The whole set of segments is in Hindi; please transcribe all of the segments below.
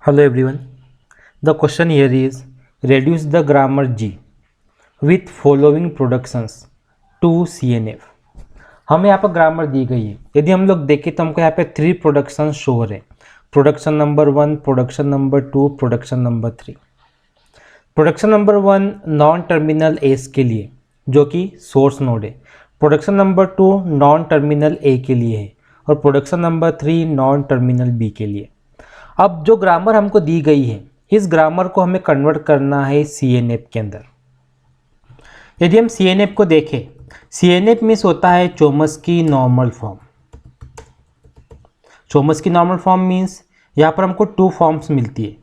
Hello everyone. The question here is reduce the grammar G with following productions to CNF. हमें यहाँ पर ग्रामर दी गई है। यदि हम लोग देखें तो हमको यहाँ पे 3 प्रोडक्शन शो हो रहे हैं। Production number 1, production number 2, production number 3। Production number 1 non terminal S के लिए जो कि सोर्स नोड है। Production number 2 non terminal A के लिए है और production number 3 non terminal B के लिए। अब जो ग्रामर हमको दी गई है इस ग्रामर को हमें कन्वर्ट करना है CNF के अंदर। यदि हम CNF को देखें, CNF मीन्स होता है Chomsky normal form. Chomsky normal form means यहाँ पर हमको 2 फॉर्म्स मिलती है।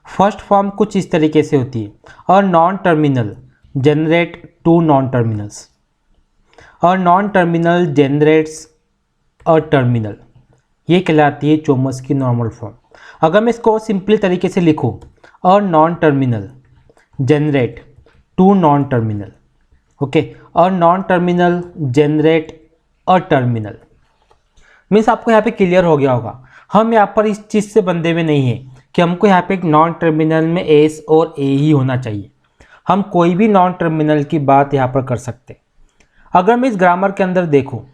फर्स्ट फॉर्म कुछ इस तरीके से होती है, और non terminal generate 2 non terminals और non terminal generates a terminal, ये कहलाती है चोम्स्की नॉर्मल फॉर्म। अगर मैं इसको सिंपली तरीके से लिखूँ, और non terminal generate 2 non terminal, okay, और non terminal generate a terminal, means आपको यहाँ पे क्लियर हो गया होगा। हम यहाँ पर इस चीज़ से बंधे हुए नहीं हैं कि हमको यहाँ पे एक नॉन टर्मिनल में एस और ए ही होना चाहिए। हम कोई भी नॉन टर्मिनल की बात यहाँ पर कर सकते। अगर मैं इस ग्रामर के अंदर देखूँ,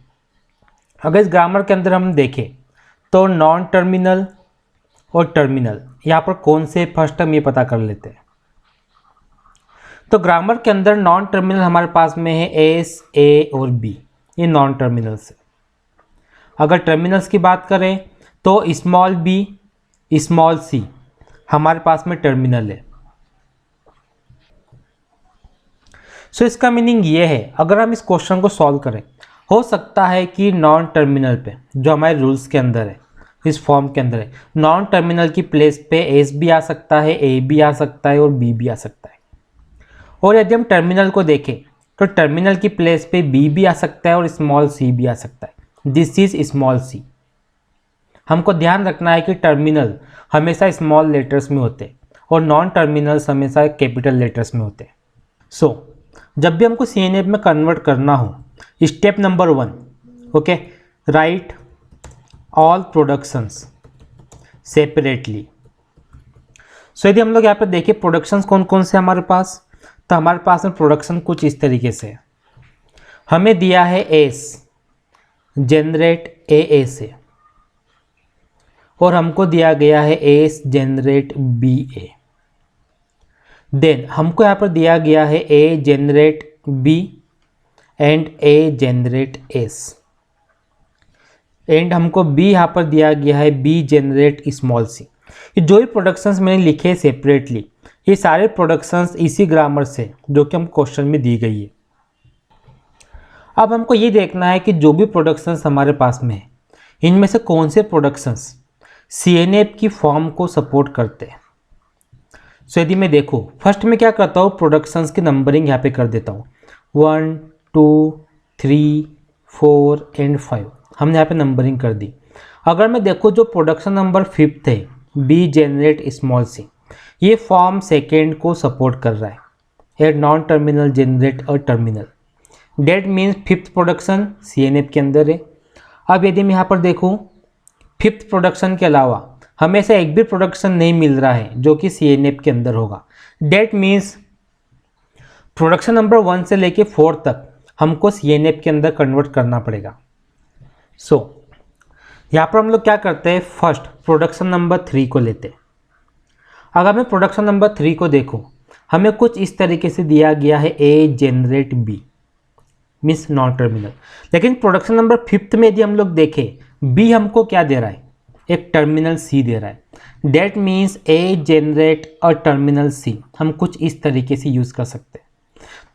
अगर इस ग्रामर के अंदर हम देखें तो नॉन टर्मिनल और टर्मिनल यहाँ पर कौन से फर्स्ट हम ये पता कर लेते हैं। तो ग्रामर के अंदर नॉन टर्मिनल हमारे पास में है एस, ए और बी, ये नॉन टर्मिनल्स है। अगर टर्मिनल्स की बात करें तो स्मॉल बी, स्मॉल सी हमारे पास में टर्मिनल है। सो इसका मीनिंग ये है, अगर हम इस क्वेश्चन को सॉल्व करें, हो सकता है कि नॉन टर्मिनल पे जो हमारे रूल्स के अंदर है, इस फॉर्म के अंदर है, नॉन टर्मिनल की प्लेस पे एस भी आ सकता है, ए भी आ सकता है और बी भी आ सकता है। और यदि हम टर्मिनल को देखें तो टर्मिनल की प्लेस पे बी भी आ सकता है और स्मॉल सी भी आ सकता है। This is small C. हमको ध्यान रखना है कि टर्मिनल हमेशा स्मॉल लेटर्स में होते हैं और नॉन टर्मिनल्स हमेशा कैपिटल लेटर्स में होते हैं। सो जब भी हमको CNF में कन्वर्ट करना हो, step number 1, okay, write all productions separately. So यदि हम लोग यहाँ पे देखें प्रोडक्शंस कौन कौन से हमारे पास, तो हमारे पास में प्रोडक्शन कुछ इस तरीके से है। हमें दिया है एस जनरेट ए से, और हमको दिया गया है एस जनरेट BA। देन हमको यहाँ पर दिया गया है A generate B and A generate S, and हमको B यहाँ पर दिया गया है B जनरेट स्मॉल सी। ये जो भी प्रोडक्शंस मैंने लिखे सेपरेटली, ये सारे प्रोडक्शंस इसी ग्रामर से जो कि हम क्वेश्चन में दी गई है। अब हमको ये देखना है कि जो भी प्रोडक्शंस हमारे पास में है, इनमें से कौन से प्रोडक्शंस CNF की फॉर्म को सपोर्ट करते हैं। सो यदि मैं देखूँ, फर्स्ट में क्या करता हूँ, प्रोडक्शंस की नंबरिंग यहाँ पे कर देता हूँ 1, 2, 3, 4 एंड 5, हमने यहाँ पे नंबरिंग कर दी। अगर मैं देखूँ जो प्रोडक्शन नंबर 5th है, B जनरेट स्मॉल सी, ये फॉर्म सेकेंड को सपोर्ट कर रहा है, a non terminal generate a terminal. That means 5th production CNF के अंदर है। अब यदि मैं यहाँ पर देखूँ, 5th प्रोडक्शन के अलावा हमें से एक भी प्रोडक्शन नहीं मिल रहा है जो कि CNF के अंदर होगा। डेट मीन्स प्रोडक्शन नंबर 1 से लेके 4 तक हमको CNF के अंदर कन्वर्ट करना पड़ेगा। सो यहाँ पर हम लोग क्या करते हैं, फर्स्ट प्रोडक्शन नंबर 3 को लेते हैं। अगर मैं प्रोडक्शन नंबर 3 को देखूँ, हमें कुछ इस तरीके से दिया गया है A generate B means non terminal. लेकिन प्रोडक्शन नंबर 5th में यदि हम लोग देखें, B हमको क्या दे रहा है, एक टर्मिनल C दे रहा है। That means A generate a terminal C, हम कुछ इस तरीके से यूज़ कर सकते हैं।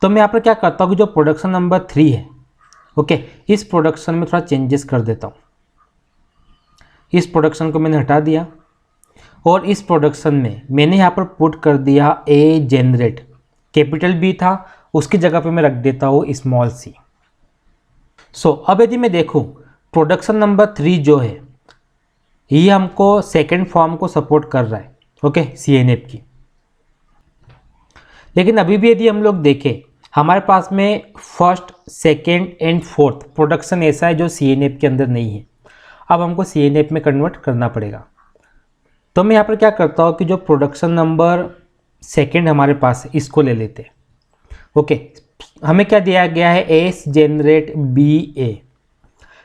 तो मैं यहाँ पर क्या करता हूँ कि जो प्रोडक्शन नंबर 3 है, ओके, इस प्रोडक्शन में थोड़ा चेंजेस कर देता हूँ। इस प्रोडक्शन को मैंने हटा दिया और इस प्रोडक्शन में मैंने यहाँ पर पुट कर दिया ए जनरेट, कैपिटल B था, उसकी जगह पे मैं रख देता हूँ स्मॉल c। सो अब यदि मैं देखूँ प्रोडक्शन नंबर 3 जो है, ये हमको सेकेंड फॉर्म को सपोर्ट कर रहा है, ओके, CNF की। लेकिन अभी भी यदि हम लोग देखें, हमारे पास में first, second and fourth production ऐसा है जो CNF के अंदर नहीं है। अब हमको CNF में कन्वर्ट करना पड़ेगा। तो मैं यहाँ पर क्या करता हूँ कि जो प्रोडक्शन नंबर सेकेंड हमारे पास है इसको ले लेते हैं। ओके, हमें क्या दिया गया है, एस जनरेट बी ए।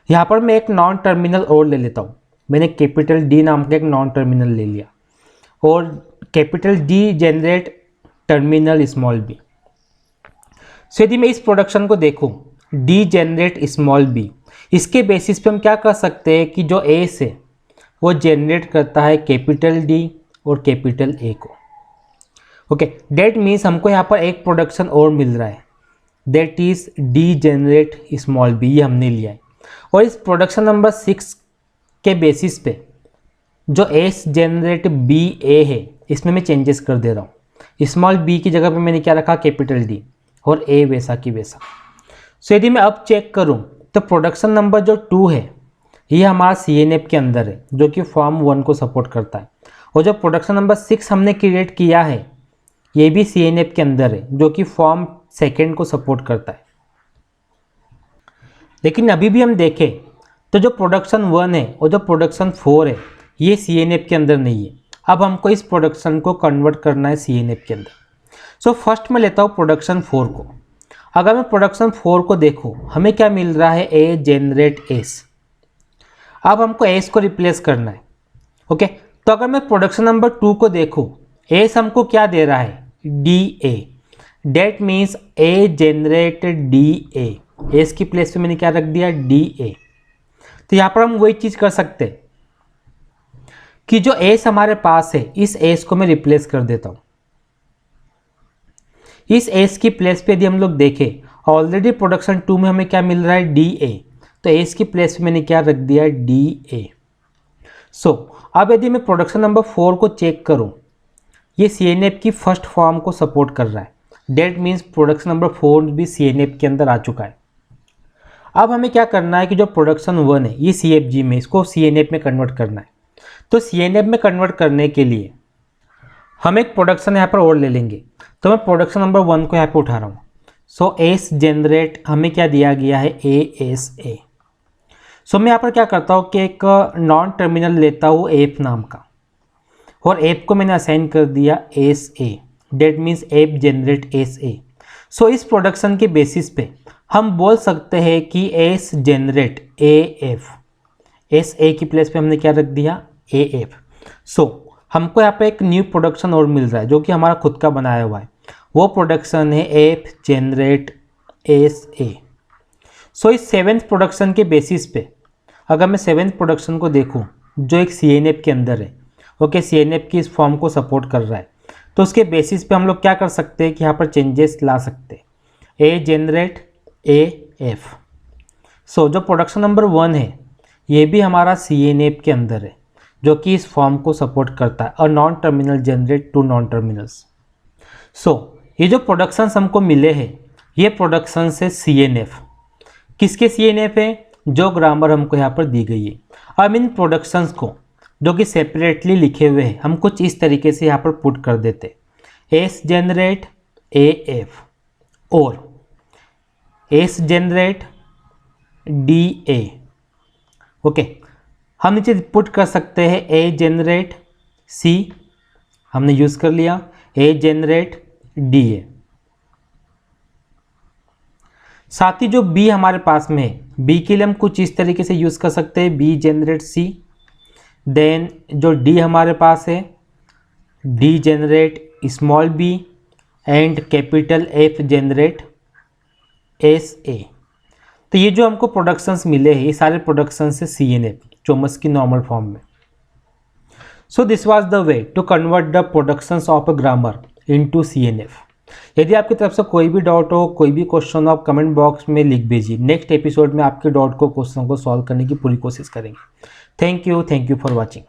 यहाँ पर मैं एक नॉन टर्मिनल और ले लेता हूँ। मैंने कैपिटल डी नाम का एक नॉन टर्मिनल ले लिया और capital D generate terminal small B. So यदि मैं इस प्रोडक्शन को देखूँ डी जनरेट स्मॉल बी, इसके बेसिस पे हम क्या कर सकते हैं कि जो एस है वो जनरेट करता है कैपिटल डी और कैपिटल ए को। ओके, डेट मीन्स हमको यहाँ पर एक प्रोडक्शन और मिल रहा है, that is D generate small B, ये हमने लिया है। और इस प्रोडक्शन नंबर 6 के बेसिस पे जो एस जनरेट बी ए है इसमें मैं चेंजेस कर दे रहा हूँ। स्मॉल बी की जगह पे मैंने क्या रखा, कैपिटल डी, और ए वैसा की वैसा। सो यदि मैं अब चेक करूँ तो प्रोडक्शन नंबर जो 2 है ये हमारा CNF के अंदर है जो कि फॉर्म 1 को सपोर्ट करता है, और जो प्रोडक्शन नंबर 6 हमने क्रिएट किया है ये भी CNF के अंदर है जो कि फॉर्म 2 को सपोर्ट करता है। लेकिन अभी भी हम देखें तो जो प्रोडक्शन 1 है और जो प्रोडक्शन 4 है ये CNF के अंदर नहीं है। अब हमको इस प्रोडक्शन को कन्वर्ट करना है CNF के अंदर। सो फर्स्ट मैं लेता हूँ प्रोडक्शन 4 को। अगर मैं प्रोडक्शन 4 को देखूँ हमें क्या मिल रहा है, ए जनरेट एस। अब हमको एस को रिप्लेस करना है। ओके, तो अगर मैं प्रोडक्शन नंबर 2 को देखूँ, एस हमको क्या दे रहा है, D A, that means A generate D A. S की प्लेस पे मैंने क्या रख दिया, डी ए। तो यहाँ पर हम वही चीज़ कर सकते हैं कि जो एस हमारे पास है इस एस को मैं रिप्लेस कर देता हूँ। इस एस की प्लेस पे यदि हम लोग देखें, ऑलरेडी प्रोडक्शन 2 में हमें क्या मिल रहा है, डी ए, तो एस की प्लेस पे मैंने क्या रख दिया, डी ए। सो अब यदि मैं प्रोडक्शन नंबर 4 को चेक करूं, ये CNF की फर्स्ट फॉर्म को सपोर्ट कर रहा है, डेट मीन्स प्रोडक्शन नंबर 4 भी CNF के अंदर आ चुका है। अब हमें क्या करना है कि जो प्रोडक्शन 1 है ये CFG में, इसको CNF में कन्वर्ट करना है। तो CNF में कन्वर्ट करने के लिए हम एक प्रोडक्शन यहाँ पर और ले लेंगे। तो मैं प्रोडक्शन नंबर 1 को यहाँ पे उठा रहा हूँ। सो एस जनरेट हमें क्या दिया गया है, ASA। सो मैं यहाँ पर क्या करता हूँ कि एक नॉन टर्मिनल लेता हूँ एप नाम का, और एप को मैंने असाइन कर दिया SA, that means app generate SA। सो इस प्रोडक्शन के बेसिस पे हम बोल सकते हैं कि एस जनरेट AF, SA की प्लेस पे हमने क्या रख दिया, AF। सो हमको यहाँ पे एक न्यू प्रोडक्शन और मिल रहा है जो कि हमारा खुद का बनाया हुआ है, वो प्रोडक्शन है एप जनरेट SA। सो इस 7th प्रोडक्शन के बेसिस पे अगर मैं 7th प्रोडक्शन को देखूं जो एक CNF के अंदर है, ओके, CNF की इस फॉर्म को सपोर्ट कर रहा है, तो उसके बेसिस पे हम लोग क्या कर सकते हैं कि यहाँ पर चेंजेस ला सकते हैं, ए जनरेट AF। सो जो प्रोडक्शन नंबर 1 है ये भी हमारा CNF के अंदर है जो कि इस फॉर्म को सपोर्ट करता है, और non terminal generate 2 non terminals. So ये जो प्रोडक्शंस हमको मिले हैं ये प्रोडक्शंस है CNF। किसके CNF है, जो ग्रामर हमको यहाँ पर दी गई है। अब इन प्रोडक्शंस को जो कि सेपरेटली लिखे हुए हैं हम कुछ इस तरीके से यहाँ पर पुट कर देते, एस जनरेट AF और एस जनरेट DA। ओके, हम नीचे पुट कर सकते हैं ए जनरेट C, हमने यूज़ कर लिया, ए जनरेट DA। साथ ही जो B हमारे पास में है, B के लिए हम कुछ इस तरीके से यूज़ कर सकते हैं, B जनरेट C। देन जो D हमारे पास है, D generate small b and capital F generate SA। तो ये जो हमको प्रोडक्शंस मिले हैं ये सारे प्रोडक्शंस है CNF चोमस की नॉर्मल फॉर्म में। So this was the way to convert the productions of a grammar into CNF। यदि आपकी तरफ से कोई भी डाउट हो, कोई भी क्वेश्चन हो, आप कमेंट बॉक्स में लिख भेजिए। नेक्स्ट एपिसोड में आपके डाउट को, क्वेश्चन को सॉल्व करने की पूरी कोशिश करेंगे। Thank you for watching.